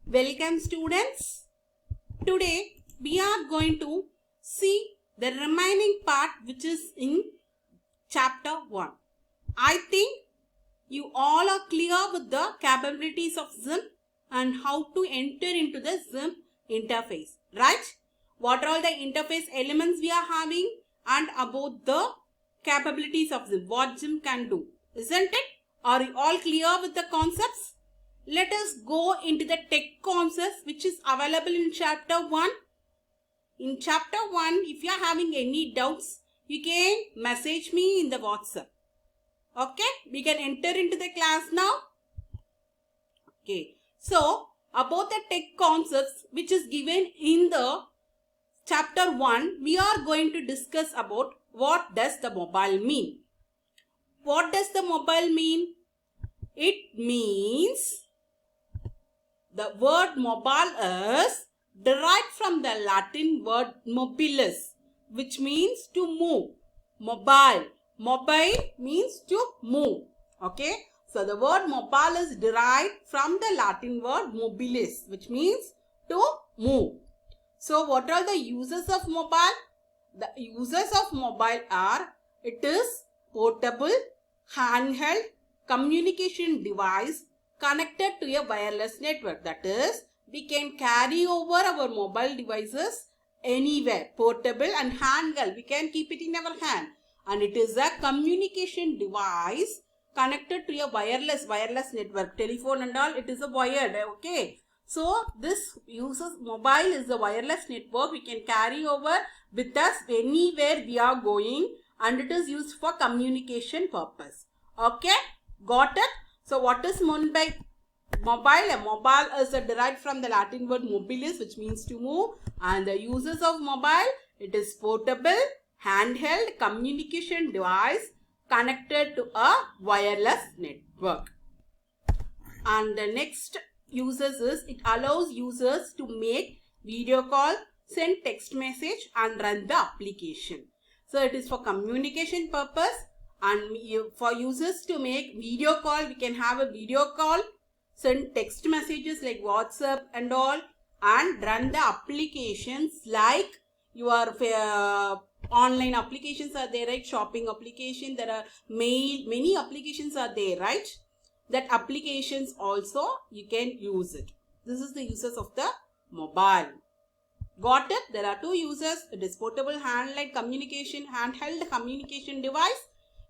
Welcome students. Today we are going to see the remaining part which is in chapter 1. I think you all are clear with the capabilities of XIM and how to enter into the XIM interface, right? What are all the interface elements we are having and about the capabilities of XIM, what XIM can do, isn't it? Are you all clear with the concepts? Let us go into the tech concepts which is available in chapter 1. In chapter 1, if you are having any doubts, you can message me in the WhatsApp. Okay, we can enter into the class now. Okay, so about the tech concepts which is given in the chapter 1, we are going to discuss about what does the mobile mean. What does the mobile mean? It means the word mobile is derived from the Latin word mobilis, which means to move. Mobile. Mobile means to move. Okay. So the word mobile is derived from the Latin word mobilis, which means to move. So what are the uses of mobile? The uses of mobile are, it is portable, handheld, communication device, connected to a wireless network. That is, we can carry over our mobile devices anywhere. Portable and handheld, we can keep it in our hand. And it is a communication device connected to a wireless network. Telephone and all, it is a wired. Okay. So, this uses mobile is a wireless network. We can carry over with us anywhere we are going. And it is used for communication purpose. Okay. Got it? So, what is meant by mobile? A mobile is derived from the Latin word mobilis, which means to move. And the uses of mobile, it is portable, handheld, communication device connected to a wireless network. And the next uses is, it allows users to make video call, send text message and run the application. So, it is for communication purpose. And for users to make video call, we can have a video call, send text messages like WhatsApp and all, and run the applications like your online applications are there, right? Shopping application, there are many applications are there, right? That applications also you can use it. This is the uses of the mobile. Got it? There are two uses. It is portable handheld communication device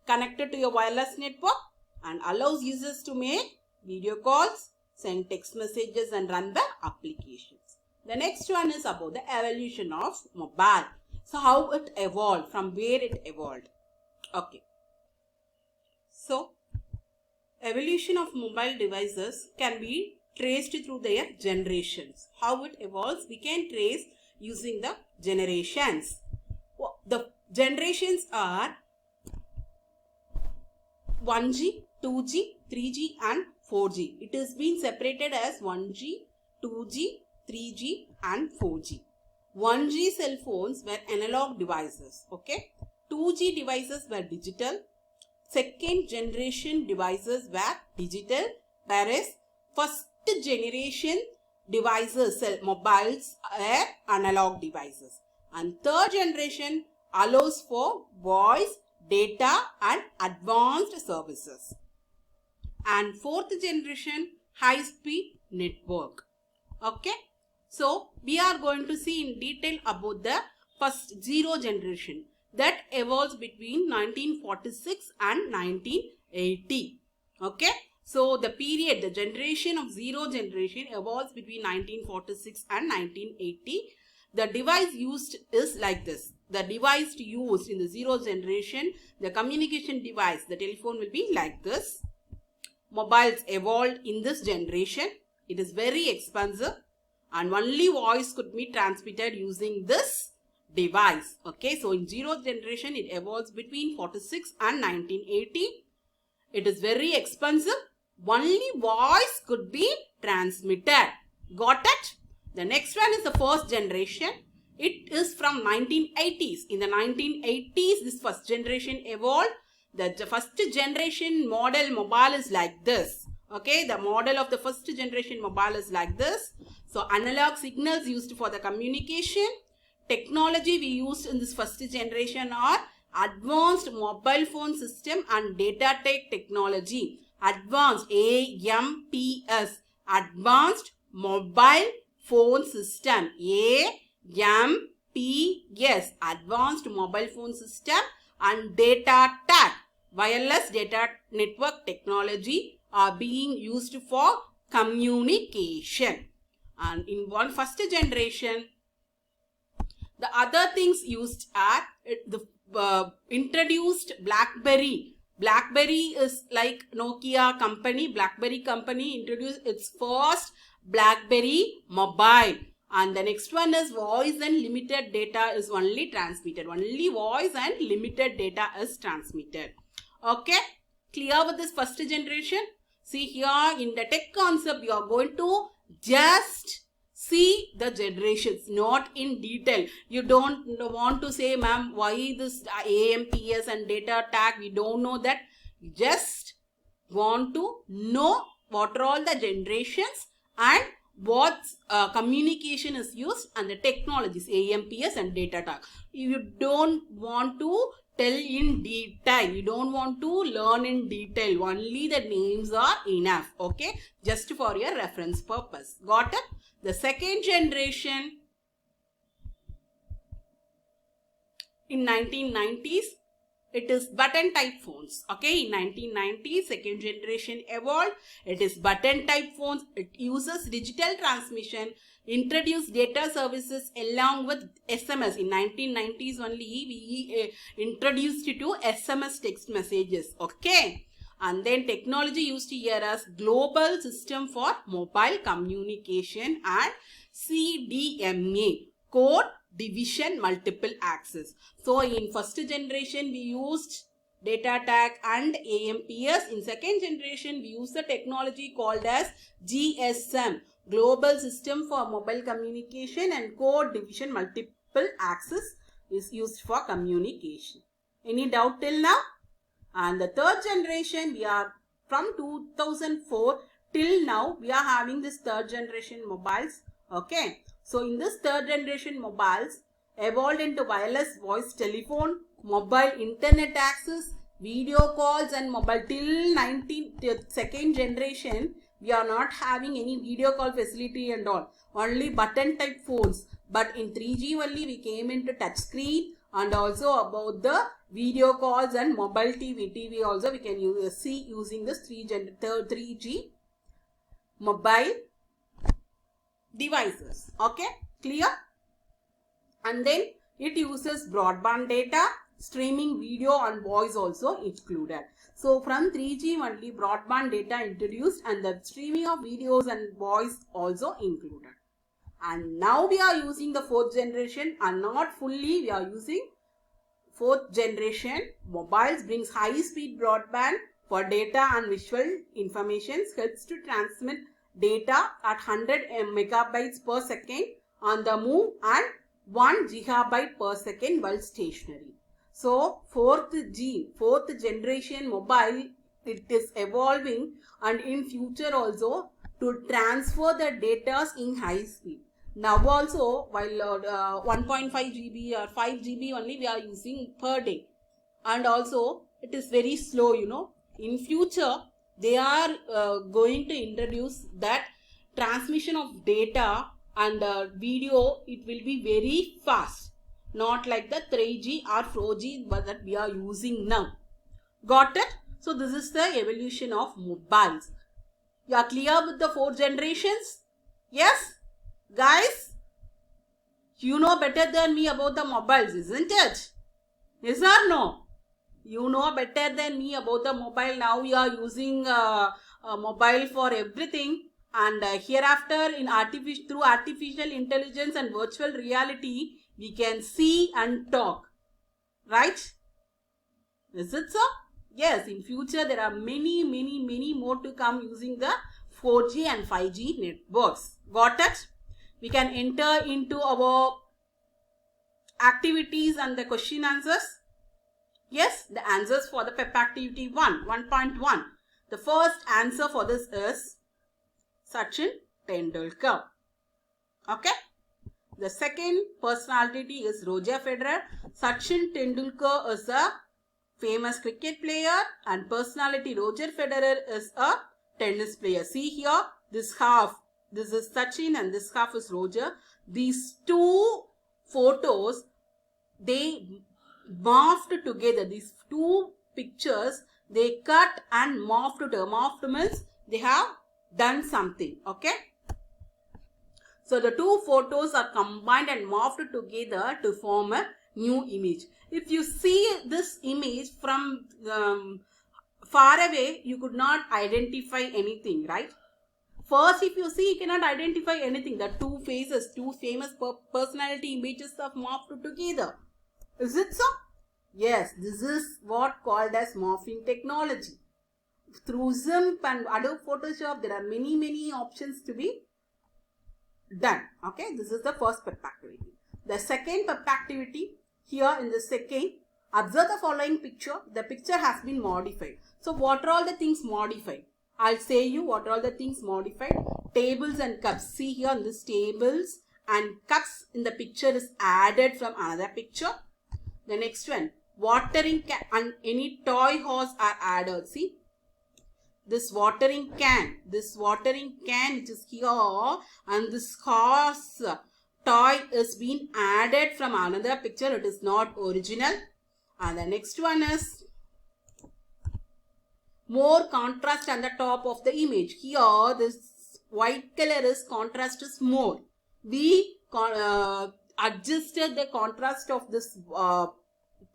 connected to a wireless network and allows users to make video calls, send text messages and run the applications. The next one is about the evolution of mobile. So, how it evolved, from where it evolved. Okay. So, evolution of mobile devices can be traced through their generations. How it evolves, we can trace using the generations. The generations are 1G, 2G, 3G and 4G. It is being separated as 1G, 2G, 3G and 4G. 1G cell phones were analog devices. Okay. 2G devices were digital. Second generation devices were digital. Whereas first generation devices, mobiles, are analog devices. And third generation allows for voice, data and advanced services. And fourth generation, high speed network. Okay. So, we are going to see in detail about the first zero generation that evolves between 1946 and 1980. Okay. So, the period, the generation of zero generation evolves between 1946 and 1980. The device used is like this. The device used in the zero generation, the communication device, the telephone will be like this. Mobiles evolved in this generation. It is very expensive and only voice could be transmitted using this device. Okay, so in zero generation, it evolves between 46 and 1980. It is very expensive. Only voice could be transmitted. Got it? The next one is the first generation. It is from 1980s. In the 1980s, this first generation evolved. The first generation model mobile is like this. Okay, the model of the first generation mobile is like this. So analog signals used for the communication. Technology we used in this first generation are advanced mobile phone system and data tech technology. Advanced, AMPS, advanced mobile phone system, AMPS, advanced mobile phone system, and data tech, wireless data network technology are being used for communication. And in one first generation, the other things used are the introduced BlackBerry. BlackBerry is like Nokia company. BlackBerry company introduced its first BlackBerry mobile. And the next one is voice and limited data is only transmitted. Only voice and limited data is transmitted. Okay, clear with this first generation? See here in the tech concept, you are going to just see the generations, not in detail. You don't want to say, ma'am, why this AMPS and data tag? We don't know that. You just want to know what are all the generations and what communication is used and the technologies, AMPS and data tag. You don't want to tell in detail. You don't want to learn in detail. Only the names are enough. Okay, just for your reference purpose. Got it? The second generation in 1990s, it is button type phones. Okay, in 1990s, second generation evolved. It is button type phones. It uses digital transmission, introduced data services along with SMS. In 1990s only, we introduced it to SMS text messages. Okay. And then technology used here as global system for mobile communication and CDMA, code division multiple access. So in first generation we used data tag and AMPS. In second generation we use the technology called as GSM, global system for mobile communication, and code division multiple access is used for communication. Any doubt till now? And the third generation, we are from 2004 till now, we are having this third generation mobiles. Okay. So in this third generation mobiles, evolved into wireless voice telephone, mobile internet access, video calls and mobile. Till second generation, we are not having any video call facility and all. Only button type phones. But in 3G only we came into touch screen, and also about the video calls and mobile TV also we can see using this 3G mobile devices. Okay, clear? And then it uses broadband data, streaming video and voice also included. So from 3G only broadband data introduced and the streaming of videos and voice also included. And now we are using the fourth generation, and not fully we are using fourth generation mobiles. Brings high speed broadband for data and visual information, helps to transmit data at 100 megabytes per second on the move and 1 gigabyte per second while stationary. So fourth generation mobile, it is evolving, and in future also to transfer the data in high speed. Now also, while 1.5 GB or 5 GB only we are using per day, and also it is very slow, you know. In future they are going to introduce that transmission of data and video, it will be very fast, not like the 3G or 4G that we are using now. Got it? So this is the evolution of mobiles. You are clear with the four generations? Yes? Guys, you know better than me about the mobiles, isn't it? Yes or no? You know better than me about the mobile. Now we are using mobile for everything, and hereafter through artificial intelligence and virtual reality, we can see and talk. Right? Is it so? Yes, in future there are many more to come using the 4G and 5G networks. Got it? We can enter into our activities and the question answers. Yes, the answers for the PEP activity 1.1. The first answer for this is Sachin Tendulkar. Okay. The second personality is Roger Federer. Sachin Tendulkar is a famous cricket player and personality Roger Federer is a tennis player. See here, this half, this is Sachin and this half is Roger. These two photos, they morphed together. These two pictures, they cut and morphed together. Morphed means they have done something. Okay. So the two photos are combined and morphed together to form a new image. If you see this image from far away, you could not identify anything, right? First, if you see, you cannot identify anything. The two faces, two famous personality images are morphed together. Is it so? Yes, this is what called as morphing technology. Through GIMP and Adobe Photoshop, there are many options to be done. Okay, this is the first PEP activity. The second PEP activity, here in the second, observe the following picture. The picture has been modified. So what are all the things modified? I'll say you what are all the things modified. Tables and cups. See here in this tables and cups in the picture is added from another picture. The next one, watering can and any toy horse are added. See, this watering can which is here, and this horse toy is being added from another picture. It is not original. And the next one is more contrast on the top of the image. Here this white color is contrast is more. We adjusted the contrast of this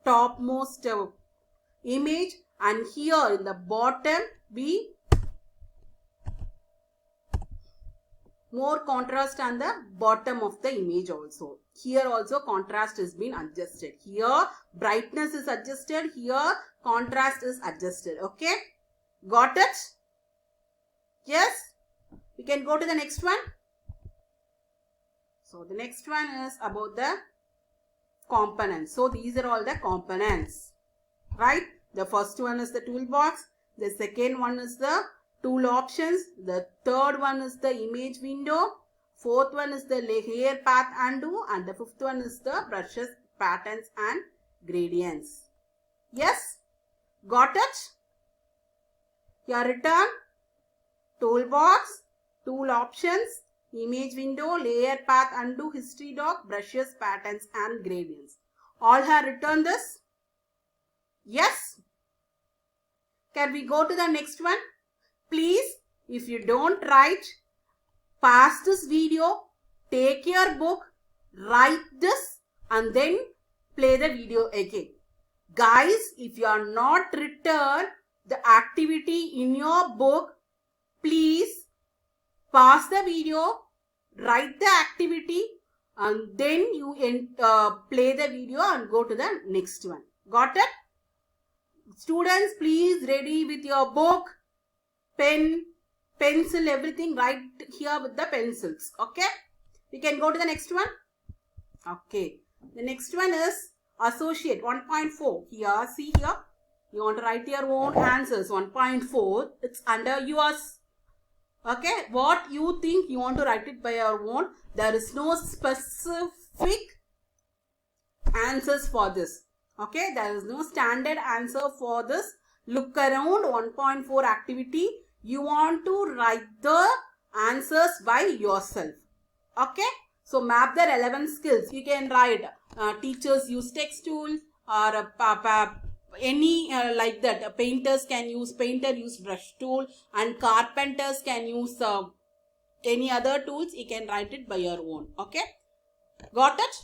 topmost image, and here in the bottom we more contrast on the bottom of the image also. Here also contrast has been adjusted. Here brightness is adjusted. Here contrast is adjusted. Okay. Got it? Yes? We can go to the next one. So the next one is about the components. So these are all the components. Right? The first one is the toolbox. The second one is the tool options. The third one is the image window. Fourth one is the layer path undo. And the fifth one is the brushes, patterns and gradients. Yes? Got it? Here written toolbox, tool options, image window, layer path undo, history doc, brushes, patterns and gradients. All have written this? Yes? Can we go to the next one? Please, if you don't write, pause this video, take your book, write this and then play the video again. Guys, if you are not written the activity in your book, please pause the video, write the activity and then you play the video and go to the next one. Got it? Students, please ready with your book, pen, pencil, everything. Write here with the pencils. Okay? We can go to the next one. Okay. The next one is associate 1.4. Here, see here. You want to write your own answers. 1.4. It's under yours. Okay. What you think you want to write it by your own. There is no specific answers for this. Okay. There is no standard answer for this. Look around 1.4 activity. You want to write the answers by yourself. Okay. So map the relevant skills. You can write teachers use text tools or any like that. Painter use brush tool and carpenters can use any other tools. You can write it by your own. Okay. Got it?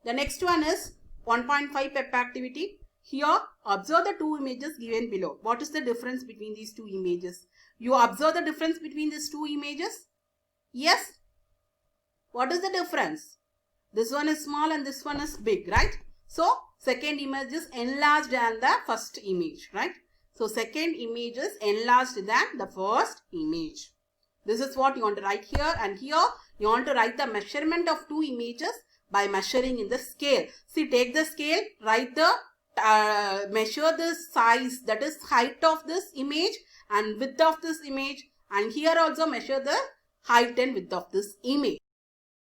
The next one is 1.5 PEP activity. Here observe the two images given below. What is the difference between these two images? You observe the difference between these two images? Yes? What is the difference? This one is small and this one is big, right? So, second image is enlarged than the first image, right? So, second image is enlarged than the first image. This is what you want to write here, and here you want to write the measurement of two images by measuring in the scale. See, take the scale, write the measure the size, that is height of this image, and width of this image, and here also measure the height and width of this image.